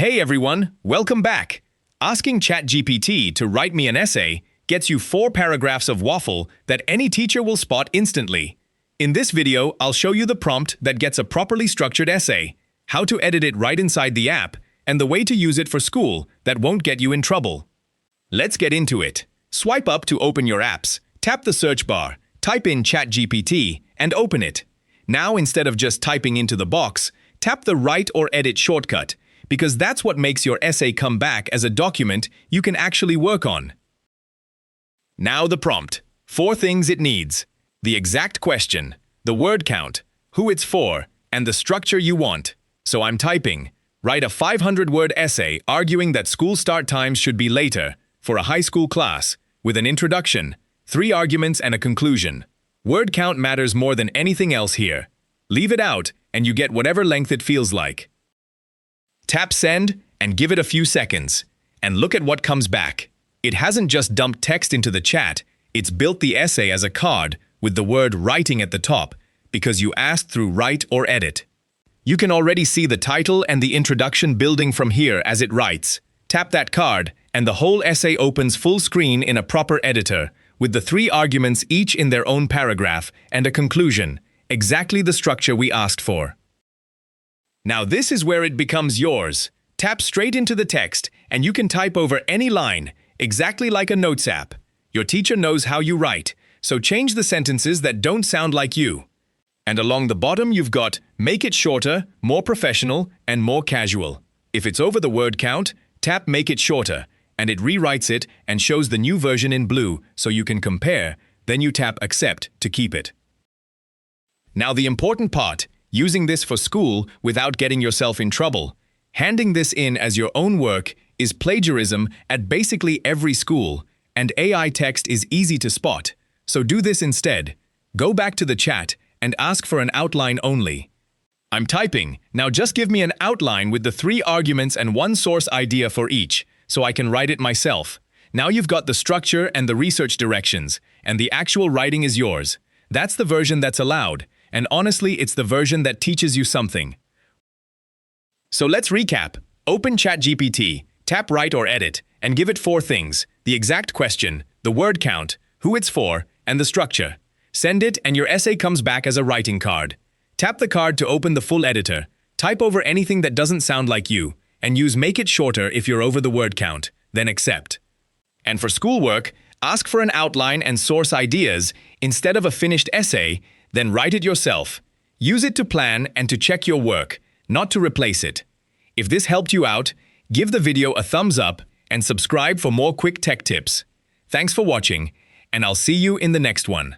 Hey everyone, welcome back. Asking ChatGPT to write me an essay gets you 4 paragraphs of waffle that any teacher will spot instantly. In this video, I'll show you the prompt that gets a properly structured essay, how to edit it right inside the app, and the way to use it for school that won't get you in trouble. Let's get into it. Swipe up to open your apps, tap the search bar, type in ChatGPT, and open it. Now, instead of just typing into the box, tap the Write or Edit shortcut, because that's what makes your essay come back as a document you can actually work on. Now the prompt. 4 things it needs: the exact question, the word count, who it's for, and the structure you want. So I'm typing, write a 500-word essay arguing that school start times should be later for a high school class, with an introduction, 3 arguments and a conclusion. Word count matters more than anything else here. Leave it out and you get whatever length it feels like. Tap send and give it a few seconds, and look at what comes back. It hasn't just dumped text into the chat, it's built the essay as a card with the word writing at the top, because you asked through Write or Edit. You can already see the title and the introduction building from here as it writes. Tap that card, and the whole essay opens full screen in a proper editor, with the 3 arguments each in their own paragraph and a conclusion, exactly the structure we asked for. Now this is where it becomes yours. Tap straight into the text, and you can type over any line, exactly like a notes app. Your teacher knows how you write, so change the sentences that don't sound like you. And along the bottom you've got Make it shorter, more professional, and more casual. If it's over the word count, tap Make it shorter, and it rewrites it and shows the new version in blue so you can compare, then you tap Accept to keep it. Now the important part, using this for school without getting yourself in trouble. Handing this in as your own work is plagiarism at basically every school, and AI text is easy to spot. So do this instead. Go back to the chat and ask for an outline only. I'm typing. Now just give me an outline with the 3 arguments and 1 source idea for each, so I can write it myself. Now you've got the structure and the research directions, and the actual writing is yours. That's the version that's allowed. And honestly, it's the version that teaches you something. So let's recap. Open ChatGPT, tap Write or Edit, and give it 4 things: the exact question, the word count, who it's for, and the structure. Send it and your essay comes back as a writing card. Tap the card to open the full editor, type over anything that doesn't sound like you, and use Make it shorter if you're over the word count, then Accept. And for schoolwork, ask for an outline and source ideas instead of a finished essay, then write it yourself. Use it to plan and to check your work, not to replace it. If this helped you out, give the video a thumbs up and subscribe for more quick tech tips. Thanks for watching, and I'll see you in the next one.